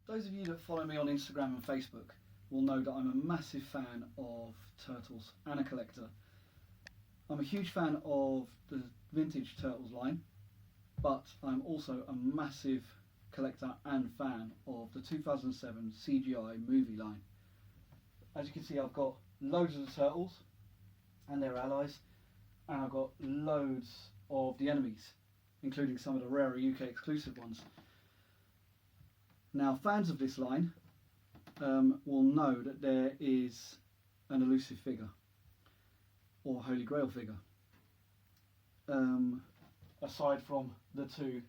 those of you that follow me on Instagram and Facebook will know that I'm a massive fan of turtles and a collector. I'm a huge fan of the vintage Turtles line, but I'm also a massive collector and fan of the 2007 CGI Movie line. As you can see, I've got loads of the turtles and their allies, and I've got loads of the enemies, including some of the rarer UK exclusive ones. Now, fans of this line will know that there is an elusive figure, or Holy Grail figure, aside from the two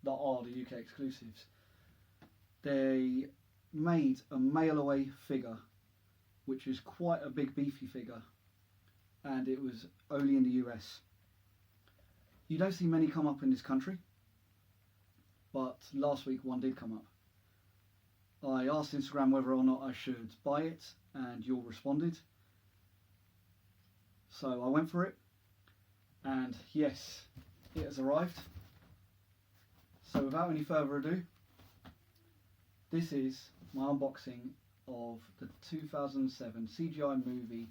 that are the UK exclusives. They made a mail away figure, which is quite a big beefy figure, and it was only in the US. You don't see many come up in this country, but last week one did come up. I asked Instagram whether or not I should buy it, and you all responded. So I went for it, and yes, it has arrived. So without any further ado, this is my unboxing of the 2007 CGI Movie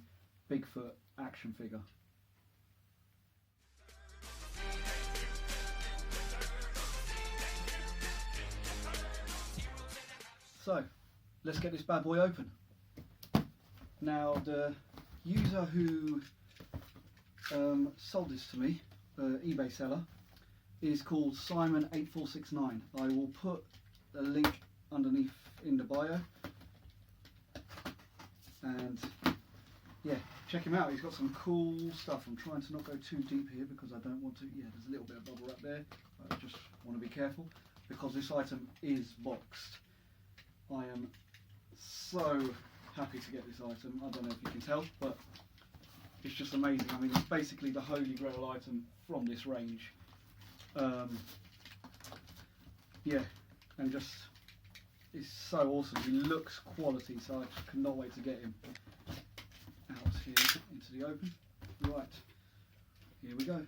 Bigfoot action figure. So, let's get this bad boy open. Now, the user who sold this to me, eBay seller, is called Simon8469. I will put a link underneath in the bio, and yeah, check him out. He's got some cool stuff. I'm trying to not go too deep here because I don't want to. Yeah, there's a little bit of bubble wrap there. I just want to be careful because this item is boxed. I am so happy to get this item. I don't know if you can tell, but it's just amazing. I mean, it's basically the Holy Grail item from this range. Yeah, and just, it's so awesome. He looks quality, so I just cannot wait to get him out here into the open. Right, here we go.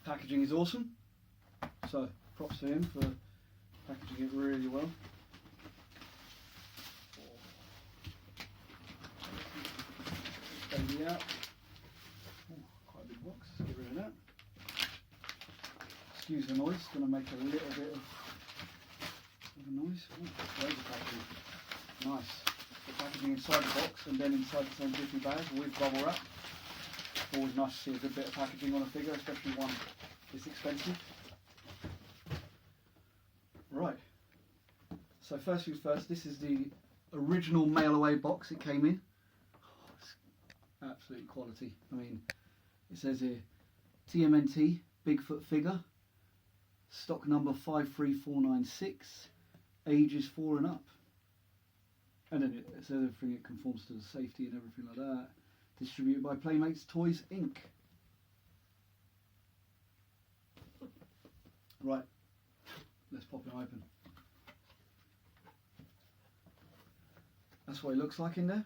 Packaging is awesome, so props to him for packaging it really well. Baby out. Ooh, quite a big box. Let's get rid of that. Excuse the noise. It's going to make a little bit of a noise. Ooh, loads of packaging. Nice. The packaging inside the box and then inside the same jiffy bag with bubble wrap. Always nice to see a good bit of packaging on a figure, especially one this expensive. Right, so first things first, this is the original mail away box it came in. Oh, it's absolute quality. I mean, it says here, TMNT Bigfoot figure, stock number 53496, ages 4 and up. And then it says everything, it conforms to the safety and everything like that. Distributed by Playmates Toys Inc. Right. Let's pop it open. That's what it looks like in there.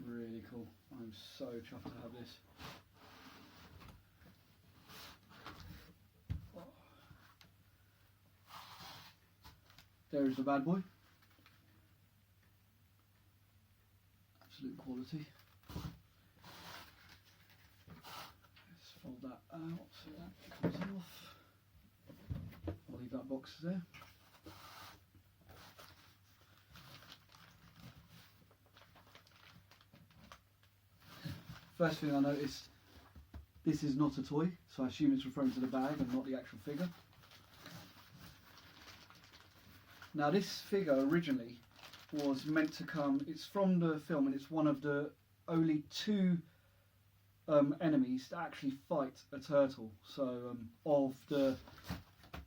Really cool. I'm so chuffed to have this. There is the bad boy. Absolute quality. Fold that out so that comes off. I'll leave that box there. First thing I noticed, this is not a toy, so I assume it's referring to the bag and not the actual figure. Now this figure originally was meant to come, it's from the film and it's one of the only two enemies to actually fight a turtle. So of the,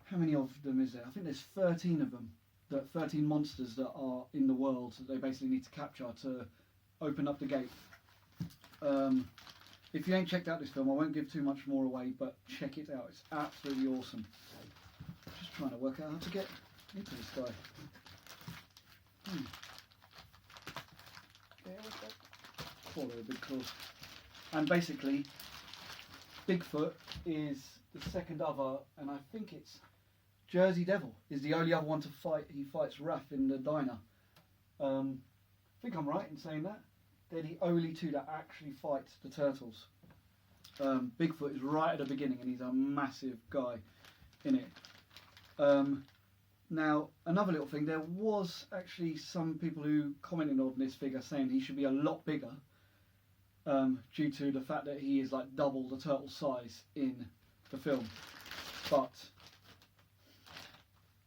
how many of them is there? I think there's 13 of them, 13 monsters that are in the world that they basically need to capture to open up the gate. If you ain't checked out this film, I won't give too much more away, but check it out. It's absolutely awesome. Just trying to work out how to get into this guy. Poor little big claws. And basically, Bigfoot is the second other, and I think it's Jersey Devil is the only other one to fight. He fights Raph in the diner. I think I'm right in saying that. They're the only two that actually fight the turtles. Bigfoot is right at the beginning, and he's a massive guy in it. Now, another little thing, there was actually some people who commented on this figure saying he should be a lot bigger, due to the fact that he is like double the turtle size in the film. But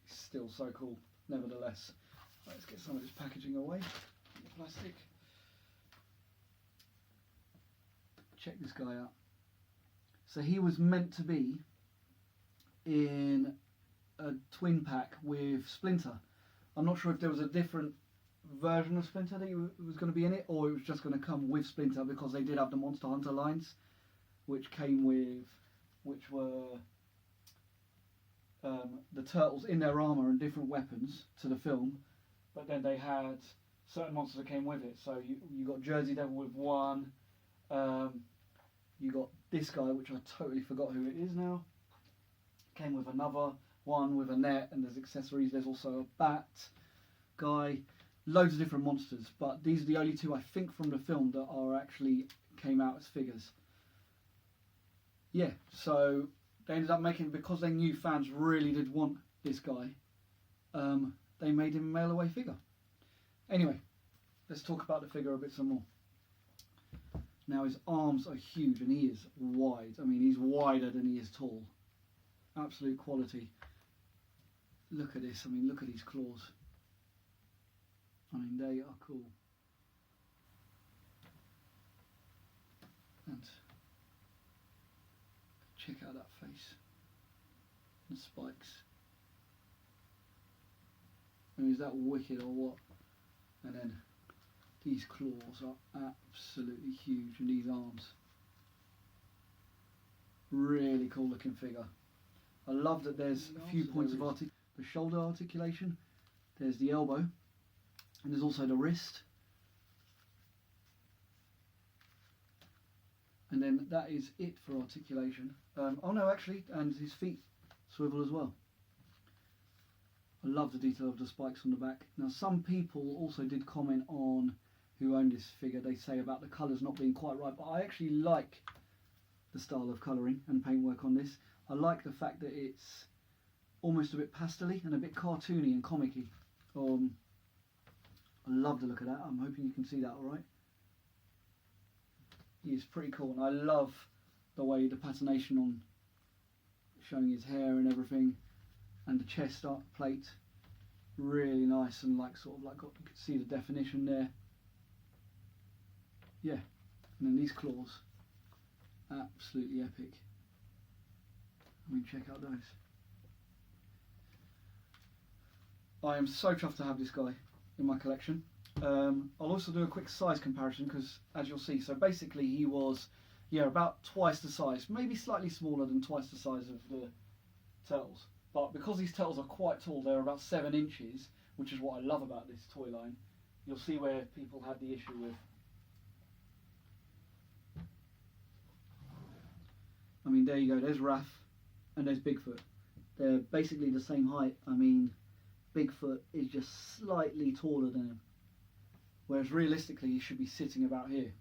he's still so cool, nevertheless. Right, let's get some of this packaging away, the plastic. Check this guy out. So he was meant to be in a twin pack with Splinter. I'm not sure if there was a different version of Splinter that was going to be in it, or it was just going to come with Splinter, because they did have the Monster Hunter lines, which were the turtles in their armour and different weapons to the film, but then they had certain monsters that came with it. So you got Jersey Devil with one, you got this guy, which I totally forgot who it is now, came with another one with a net, and there's accessories. There's also a bat guy, loads of different monsters, but these are the only two I think from the film that are actually came out as figures. Yeah, so they ended up making, because they knew fans really did want this guy, they made him a mail away figure. Anyway, let's talk about the figure a bit some more. Now his arms are huge and he is wide. I mean, he's wider than he is tall. Absolute quality. Look at this. I mean, look at these claws. I mean, they are cool. And check out that face. The spikes. I mean, is that wicked or what? And then these claws are absolutely huge, and these arms. Really cool looking figure. I love that there's a few points of the shoulder articulation. There's the elbow, and there's also the wrist. And then that is it for articulation. Oh no, actually, and his feet swivel as well. I love the detail of the spikes on the back. Now, some people also did comment on, who owned this figure, they say about the colours not being quite right, but I actually like the style of colouring and paintwork on this. I like the fact that it's almost a bit pastel-y and a bit cartoony and comic-y. I love the look of that. I'm hoping you can see that alright. He is pretty cool, and I love the way the patination on showing his hair and everything, and the chest plate, really nice, and like sort of like you can see the definition there. Yeah, and then these claws, absolutely epic. I mean, check out those. I am so chuffed to have this guy in my collection. I'll also do a quick size comparison, because as you'll see, so basically he was, yeah, about twice the size, maybe slightly smaller than twice the size of the turtles. But because these turtles are quite tall, they're about 7 inches, which is what I love about this toy line. You'll see where people had the issue with. I mean, there you go, there's Raph and there's Bigfoot. They're basically the same height. I mean, Bigfoot is just slightly taller than him, whereas realistically he should be sitting about here.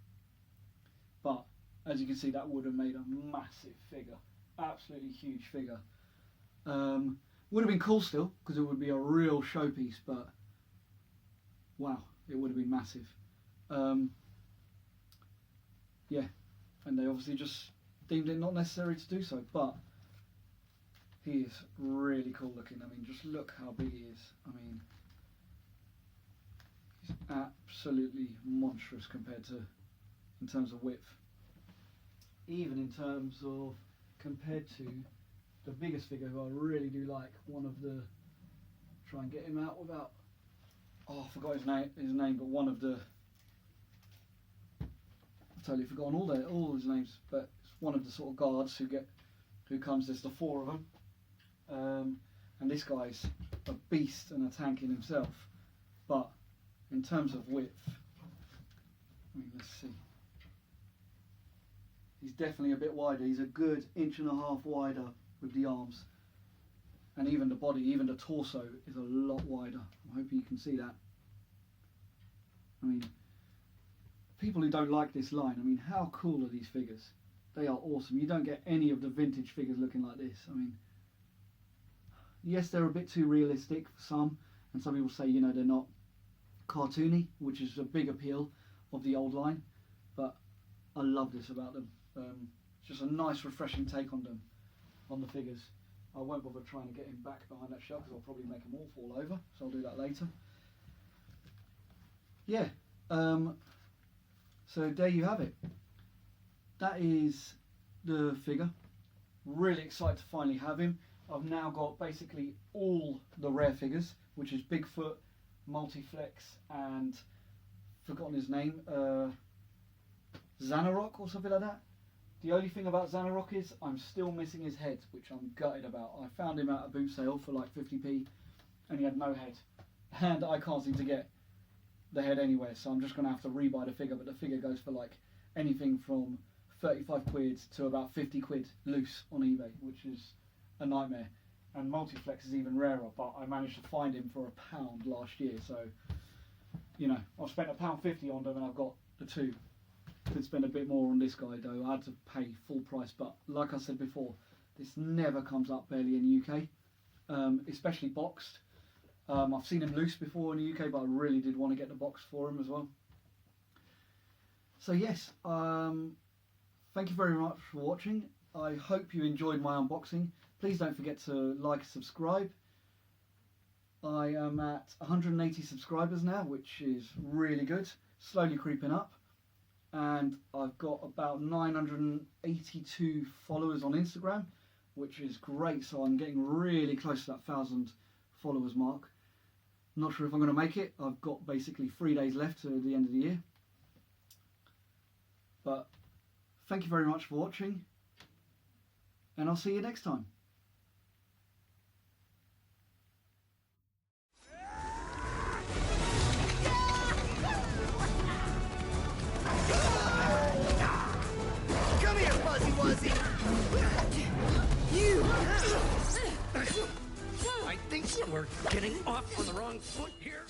But as you can see, that would have made a massive figure, absolutely huge figure. Would have been cool still, because it would be a real showpiece, but wow, it would have been massive. Yeah, and they obviously just deemed it not necessary to do so, but he is really cool looking. I mean, just look how big he is. I mean, he's absolutely monstrous compared to, in terms of width. Even in terms of, compared to the biggest figure, who I really do like, one of the, try and get him out without, oh, I forgot his name, but one of the, I've totally forgotten all his names, but it's one of the sort of guards who comes, there's the 4 of them, and this guy's a beast and a tank in himself, but in terms of width, I mean, let's see, He's definitely a bit wider. He's a good 1.5 inches wider with the arms. And even the body, even the torso is a lot wider. I hope you can see that. I mean, people who don't like this line, I mean, how cool are these figures? They are awesome. You don't get any of the vintage figures looking like this. I mean, yes, they're a bit too realistic for some, and some people say, you know, they're not cartoony, which is a big appeal of the old line, but I love this about them. It's just a nice, refreshing take on them, on the figures. I won't bother trying to get him back behind that shelf because I'll probably make them all fall over, so I'll do that later. Yeah, so there you have it. That is the figure. Really excited to finally have him. I've now got basically all the rare figures, which is Bigfoot, Multiflex, and forgotten his name, Xanarok or something like that. The only thing about Xanarok is I'm still missing his head, which I'm gutted about. I found him at a boot sale for like 50p and he had no head, and I can't seem to get the head anywhere, so I'm just going to have to rebuy the figure, but the figure goes for like anything from 35 quid to about 50 quid loose on eBay, which is a nightmare. And Multiflex is even rarer, but I managed to find him for £1 last year, so you know, I've spent £1.50 on them and I've got the two. Could spend a bit more on this guy though. I had to pay full price, but like I said before, this never comes up barely in the UK, especially boxed. I've seen him loose before in the UK, but I really did want to get the box for him as well. So yes, thank you very much for watching. I hope you enjoyed my unboxing. Please don't forget to like and subscribe. I am at 180 subscribers now, which is really good. Slowly creeping up. And I've got about 982 followers on Instagram, which is great. So I'm getting really close to that 1,000 followers mark. Not sure if I'm going to make it. I've got basically 3 days left to the end of the year. But thank you very much for watching, and I'll see you next time. Come here, Fuzzy Wuzzy! You! I think we're getting off on the wrong foot here.